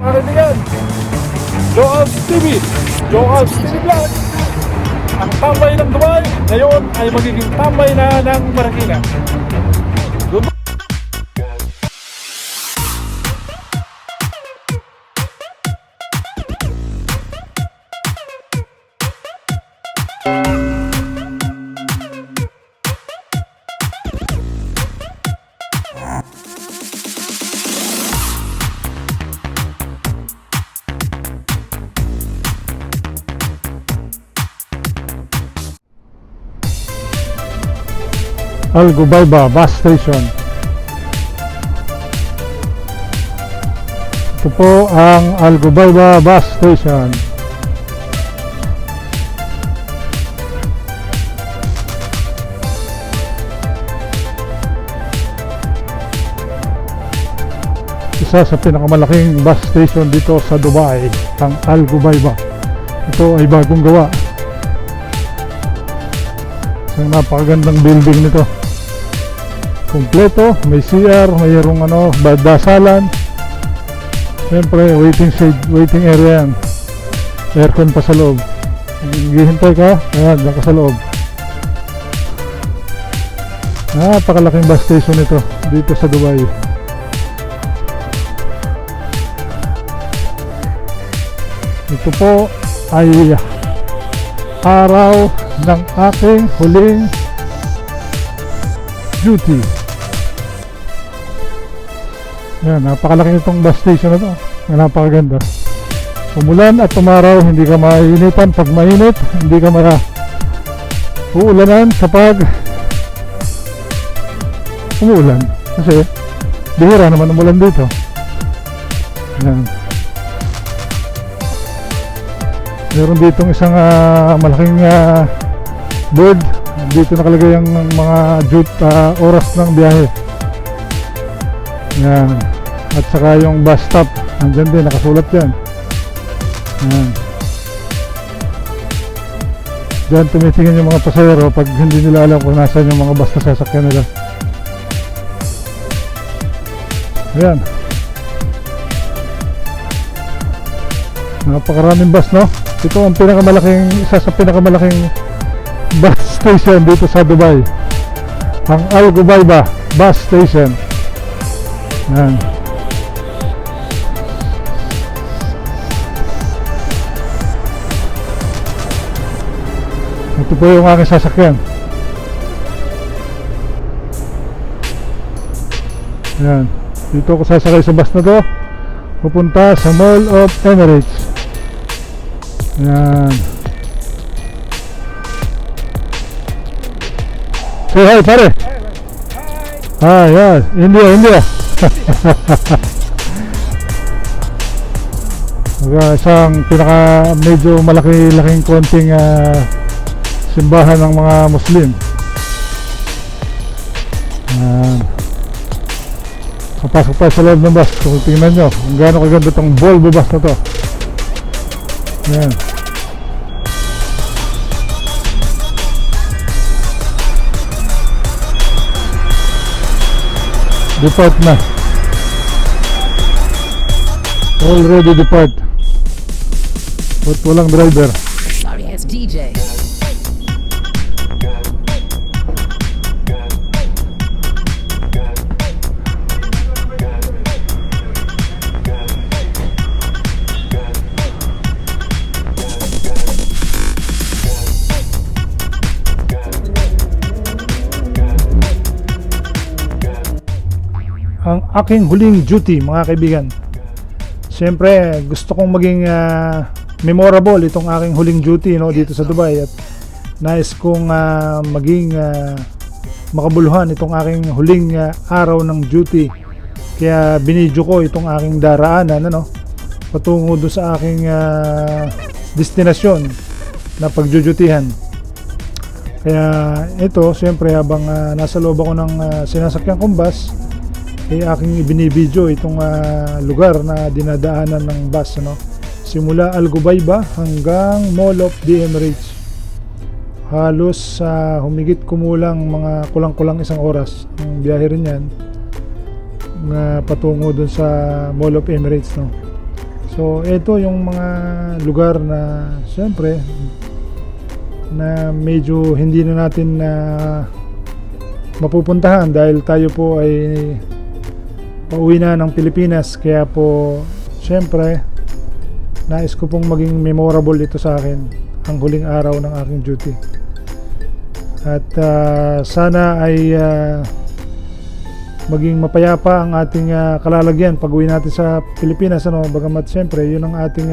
Kaibigan, Joel's TV, Joel's TV Vlog. Ang tambay ng Dubai ngayon ay magiging tambay na ng Marikina. Al Gubayba Bus Station. Ito po ang Al Gubayba Bus Station. Isa sa pinakamalaking bus station dito sa Dubai, ang Al Gubayba. Ito ay bagong gawa. Isang napakagandang building nito. Kompleto, may CR, mayroong dasalan. Siyempre, waiting area yan. Aircon pa sa loob. Maghihintay ka, ayan, dyan ka sa loob. Napakalaking bus station ito dito sa Dubai. Ito po ay araw ng aking huling duty. Yan, napakalaki itong bus station na ito. Napakaganda. Umulan at umaraw, hindi ka mainitan. Pag mainit, hindi ka uulanan kapag umuulan. Kasi bihira naman umulan dito. Yan. Meron ditong isang malaking board. Dito nakalagay ang mga oras ng biyahe. Yan. At saka yung bus stop, andyan din, nakasulat yan. Yan. Diyan tumitingin yung mga pasahero pag hindi nila alam kung nasan yung mga bus na sasakyan nila. Ayan. Napakaraming bus, no? Ito ang isa sa pinakamalaking bus station dito sa Dubai, ang Al Gubayba Bus Station. Yan. Ito po yung aking sasakyan. Yan. Dito ako sasakay sa bus na to, pupunta sa Mall of Emirates. Yan. Say hi, pare. Hi, yes. India. Isang medyo laking konting simbahan ng mga Muslim. Kapasok tayo sa loob ng bus. Kung tingnan nyo kung gaano kaganda itong Volvo bus na to. Yan. Depart na. Already depart. But walang driver. Sorry, it's DJ. Ang aking huling duty, mga kaibigan. Siyempre, gusto kong maging memorable itong aking huling duty, no, dito sa Dubai, at nais kong maging makabuluhan itong aking huling araw ng duty. Kaya binidyo ko itong aking daraanan, patungo doon sa aking destinasyon na pagjujutihan. Kaya ito, siyempre, habang nasa loob ako ng sinasakyan kong bus, aking ibinibidyo itong lugar na dinadaanan ng bus, simula Al Gubayba hanggang Mall of the Emirates. Halos humigit kumulang mga kulang-kulang isang oras ang biyahe rin yan. patungo dun sa Mall of Emirates, no? So ito yung mga lugar na siyempre na medyo hindi na natin na mapupuntahan dahil tayo po ay pauwi na ng Pilipinas, kaya po siyempre nais ko pong maging memorable ito sa akin, ang huling araw ng aking duty. At sana ay maging mapayapa ang ating kalalagyan pag uwi natin sa Pilipinas, ano, bagamat siyempre yun ang ating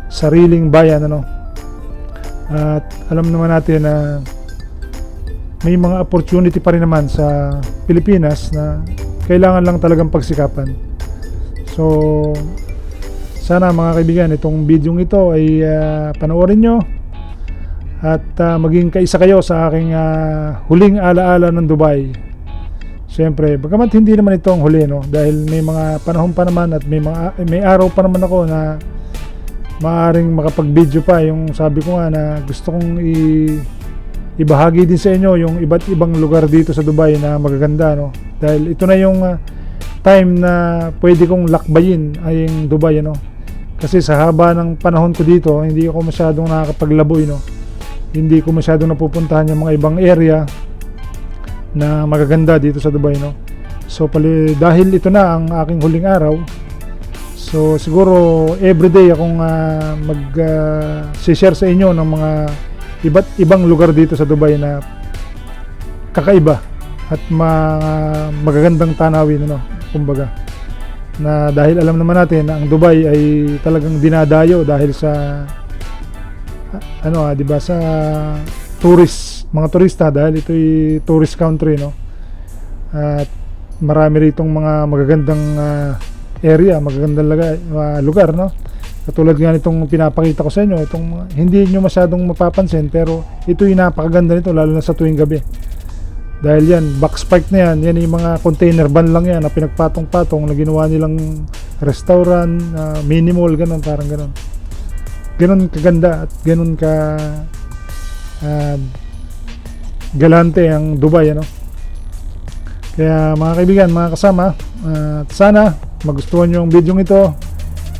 sariling bayan, ano. At alam naman natin na may mga opportunity pa rin naman sa Pilipinas na kailangan lang talagang pagsikapan. So sana mga kaibigan, itong video ito ay panoorin nyo at maging kaisa kayo sa aking huling alaala ng Dubai. Siyempre, bagamat hindi naman ito ang huli, no? Dahil may mga panahon pa naman at may araw pa naman ako na maaaring makapag-video pa. Yung sabi ko nga na gusto kong ibahagi din sa inyo yung iba't ibang lugar dito sa Dubai na magaganda, no? Dahil ito na yung time na pwede kong lakbayin ay yung Dubai, no? Kasi sa haba ng panahon ko dito, hindi ako masyadong nakakapaglaboy, no? Hindi ko masyadong napupuntahan yung mga ibang area na magaganda dito sa Dubai, no? So dahil ito na ang aking huling araw, so siguro everyday akong share sa inyo ng mga iba't ibang lugar dito sa Dubai na kakaiba at magagandang tanawin, no? Kumbaga, na dahil alam naman natin na ang Dubai ay talagang dinadayo dahil sa di ba, sa mga turista, dahil ito'y tourist country, no? At marami ritong mga magagandang area, magagandang lugar, no? Katulad nga nitong pinapakita ko sa inyo, itong hindi nyo masyadong mapapansin pero ito'y napakaganda nito, lalo na sa tuwing gabi. Dahil yan, box park na yan yung mga container van lang yan na pinagpatong-patong na ginawa nilang restaurant, mini mall, ganun, parang ganun. Ganun kaganda at ganun ka galante ang Dubai, ano. Kaya mga kaibigan, mga kasama, sana magustuhan nyo ang video ito.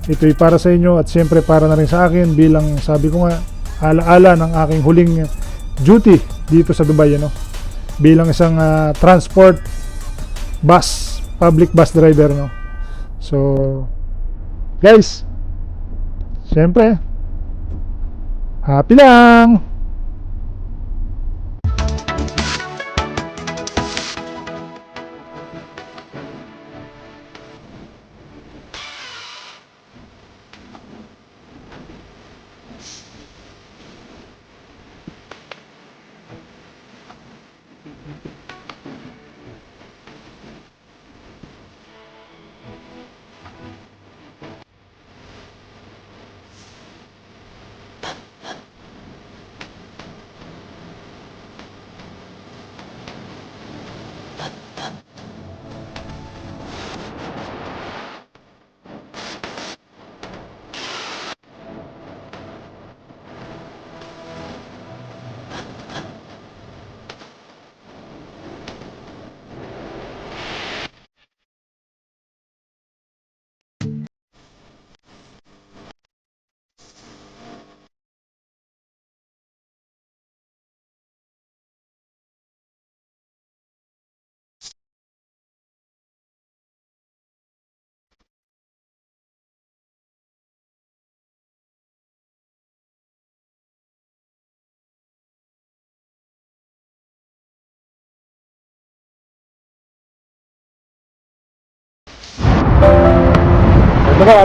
Ito'y para sa inyo at siyempre para na rin sa akin bilang, sabi ko nga, alaala ng aking huling duty dito sa Dubai, ano, bilang isang transport bus, public bus driver, no. So guys, siyempre happy lang.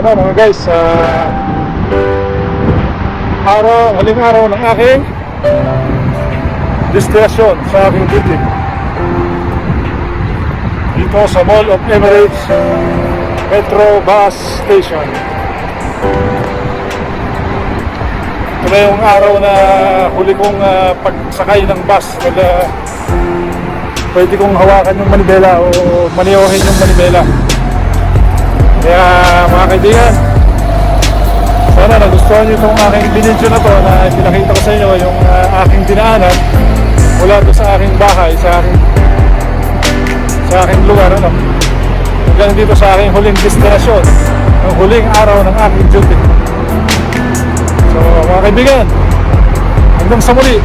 Mga guys, huling araw ng aking destinasyon sa aking duty dito sa Mall of Emirates Metro Bus Station. Ito na yung araw na huli kong pagsakay ng bus, pwede kong hawakan yung manibela o maniyohin yung manibela. Kaya mga kaibigan, sana nagustuhan nyo itong aking video na to na pinakita ko sa inyo yung aking dinaanan mula doon sa aking bahay, sa aking lugar, ano, hanggang dito sa aking huling destinasyon. ang huling araw ng aking duty. So mga kaibigan, hanggang sa muli,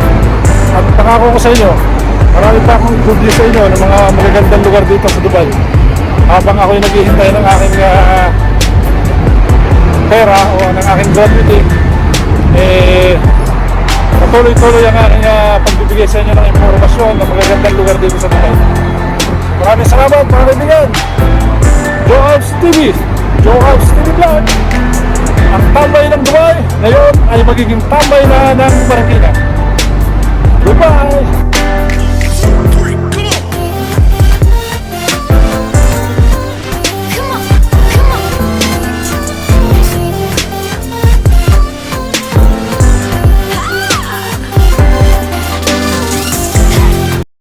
at pangako ko sa inyo, marami pa akong i-produce sa inyo ng mga magagandang lugar dito sa Dubai habang ako'y naghihintay ng aking pera o ng aking graduating. Patuloy-tuloy ang aking pagbibigay sa inyo ng impormasyon ng magagandang lugar dito sa Dubai. Maraming salamat mga kaibigan. Joe Alves TV, Joe Alves TV Vlog. Ang tambay ng Dubai ngayon ay magiging tambay na ng Marikina. Goodbye!